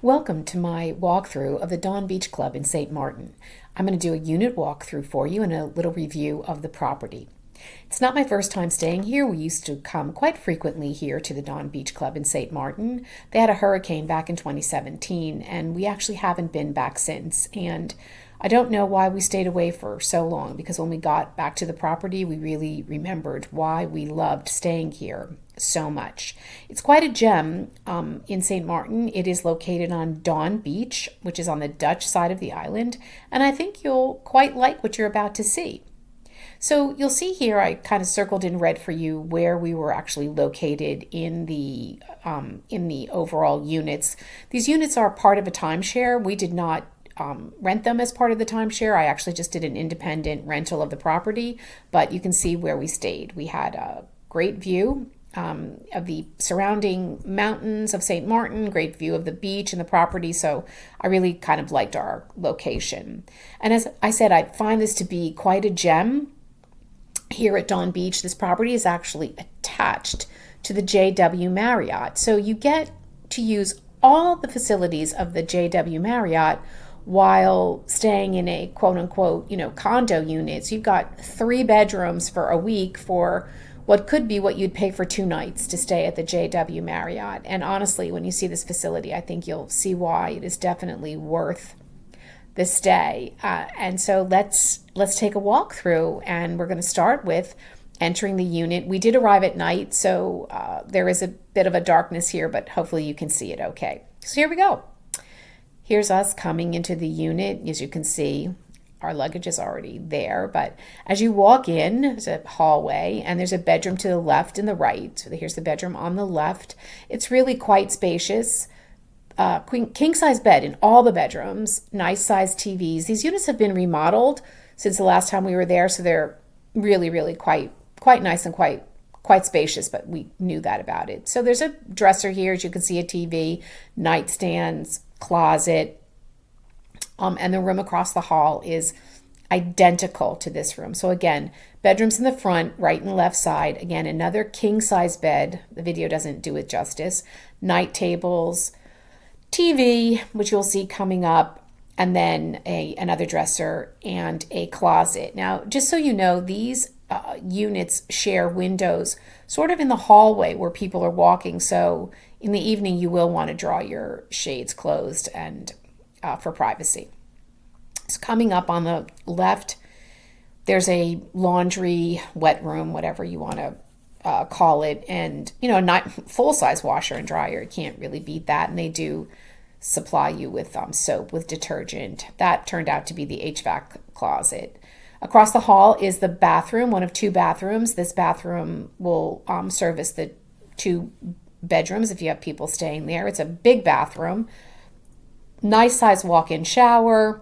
Welcome to my walkthrough of the Dawn Beach Club in St. Maarten. I'm going to do a unit walkthrough for you and a little review of the property. It's not my first time staying here. We used to come quite frequently here to the Dawn Beach Club in St. Maarten. They had a hurricane back in 2017, and we actually haven't been back since. And I don't know why we stayed away for so long, because when we got back to the property, we really remembered why we loved staying here so much. It's quite a gem in St. Maarten. It is located on Dawn Beach, which is on the Dutch side of the island, and I think you'll quite like what you're about to see. So you'll see here I kind of circled in red for you where we were actually located in the overall units. These units are part of a timeshare. We did not rent them as part of the timeshare. I actually just did an independent rental of the property, but you can see where we stayed. We had a great view of the surrounding mountains of St. Maarten, great view of the beach and the property, so I really kind of liked our location. And as I said, I find this to be quite a gem here at Dawn Beach. This property is actually attached to the JW Marriott, so you get to use all the facilities of the JW Marriott while staying in a quote-unquote, condo unit. So you've got 3 bedrooms for a week for what could be what you'd pay for 2 nights to stay at the JW Marriott. And honestly, when you see this facility, I think you'll see why it is definitely worth the stay. And so let's take a walk through, and we're going to start with entering the unit. We did arrive at night, so there is a bit of a darkness here, but hopefully you can see it okay. So here we go. Here's us coming into the unit. As you can see, our luggage is already there, but as you walk in, there's a hallway and there's a bedroom to the left and the right. So here's the bedroom on the left. It's really quite spacious. King size bed in all the bedrooms, nice size TVs. These units have been remodeled since the last time we were there, so they're really quite nice and quite spacious, but we knew that about it. So there's a dresser here, as you can see, a TV, nightstands, closet, and the room across the hall is identical to this room. So again, bedrooms in the front, right and left side. Again, another king size bed. The video doesn't do it justice. Night tables, TV, which you'll see coming up, and then another dresser and a closet. Now, just so you know, these units share windows sort of in the hallway where people are walking. So in the evening, you will want to draw your shades closed and for privacy. So coming up on the left, there's a laundry, wet room, whatever you want to call it, and not full-size washer and dryer. You can't really beat that, and they do supply you with soap, with detergent. That turned out to be the HVAC closet. Across the hall is the bathroom, one of 2 bathrooms. This bathroom will service the 2 bedrooms if you have people staying there. It's a big bathroom, nice size walk-in shower.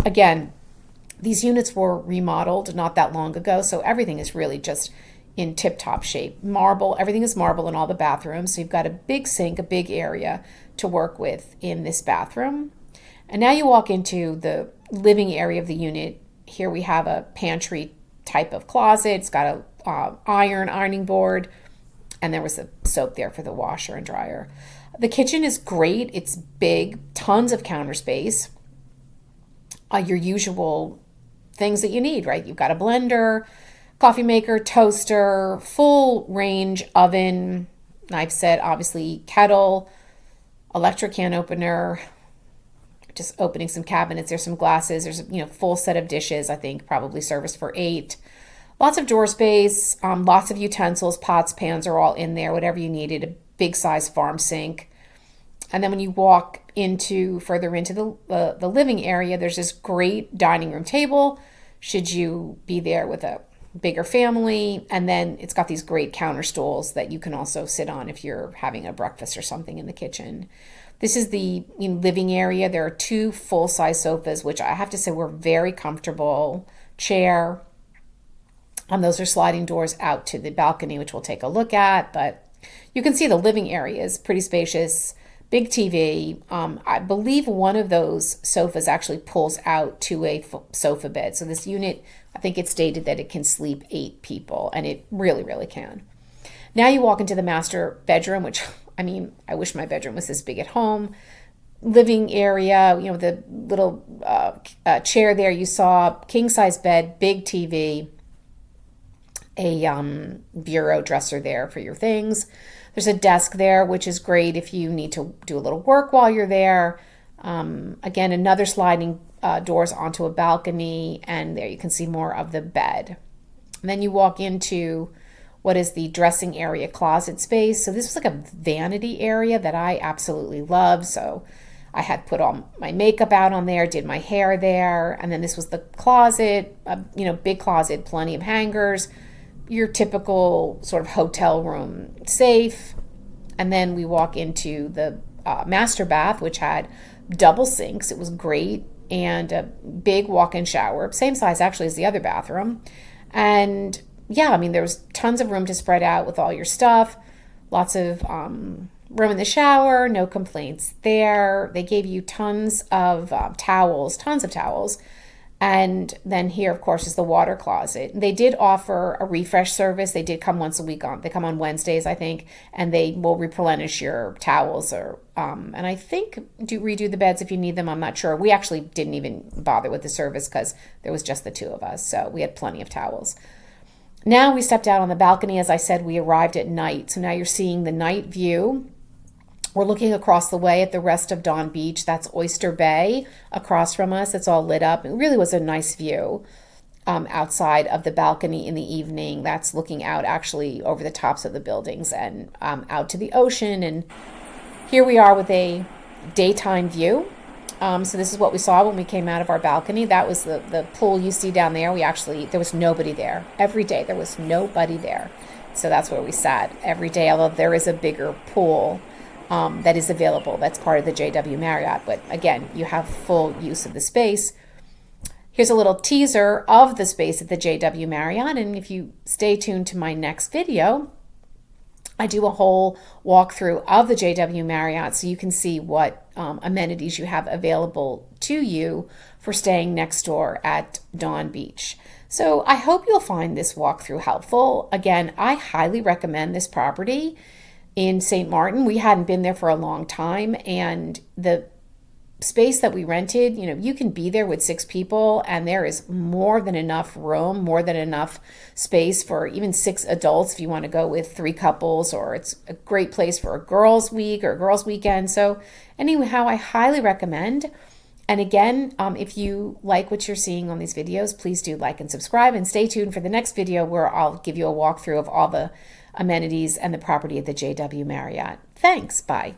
Again, these units were remodeled not that long ago, so everything is really just in tip-top shape. Marble, everything is marble in all the bathrooms. So you've got a big sink, a big area to work with in this bathroom. And now you walk into the living area of the unit. Here we have a pantry type of closet. It's got a ironing board, and there was a soap there for the washer and dryer. The kitchen is great. It's big, tons of counter space. Your usual things that you need, right? You've got a blender, coffee maker, toaster, full range oven, knife set, obviously kettle, electric can opener, just opening some cabinets. There's some glasses. There's a full set of dishes, I think probably service for 8. Lots of drawer space, lots of utensils, pots, pans are all in there, whatever you needed, a big size farm sink. And then when you walk further into the living area, there's this great dining room table, should you be there with a bigger family. And then it's got these great counter stools that you can also sit on if you're having a breakfast or something in the kitchen. This is the living area. There are 2 full-size sofas, which I have to say were very comfortable. Chair. Those are sliding doors out to the balcony, which we'll take a look at. But you can see the living area is pretty spacious. Big TV. I believe one of those sofas actually pulls out to a sofa bed. So this unit, I think it's stated that it can sleep 8 people, and it really can. Now you walk into the master bedroom, which, I wish my bedroom was this big at home. living area, the little chair there you saw, king size bed, big TV, a bureau dresser there for your things. There's a desk there, which is great if you need to do a little work while you're there. Again, another sliding doors onto a balcony, and there you can see more of the bed. And then you walk into what is the dressing area closet space. So this was like a vanity area that I absolutely love. So I had put all my makeup out on there, did my hair there, and then this was the closet, big closet, plenty of hangers, your typical sort of hotel room safe. And then we walk into the master bath, which had double sinks. It was great, and a big walk-in shower, same size actually as the other bathroom. And yeah, I mean, there was tons of room to spread out with all your stuff, lots of room in the shower, no complaints there. They gave you tons of towels. And then here, of course, is the water closet. They did offer a refresh service. They did come once a week they come on Wednesdays, I think, and they will replenish your towels and I think redo the beds if you need them. I'm not sure. We actually didn't even bother with the service because there was just the two of us. So we had plenty of towels. Now we stepped out on the balcony. As I said, we arrived at night. So now you're seeing the night view. We're looking across the way at the rest of Dawn Beach. That's Oyster Bay across from us. It's all lit up. It really was a nice view outside of the balcony in the evening. That's looking out actually over the tops of the buildings and out to the ocean. And here we are with a daytime view. So this is what we saw when we came out of our balcony. That was the pool you see down there. There was nobody there. Every day there was nobody there. So that's where we sat every day, although there is a bigger pool that is available. That's part of the JW Marriott. But again, you have full use of the space. Here's a little teaser of the space at the JW Marriott. And if you stay tuned to my next video, I do a whole walkthrough of the JW Marriott so you can see what amenities you have available to you for staying next door at Dawn Beach. So I hope you'll find this walkthrough helpful. Again, I highly recommend this property in St. Maarten. We hadn't been there for a long time, and the space that we rented, you can be there with 6 people, and there is more than enough room, more than enough space for even 6 adults if you want to go with 3 couples, or it's a great place for a girls' week or a girls' weekend. So anyhow, I highly recommend. And again, if you like what you're seeing on these videos, please do like and subscribe, and stay tuned for the next video where I'll give you a walkthrough of all the amenities and the property at the JW Marriott. Thanks. Bye.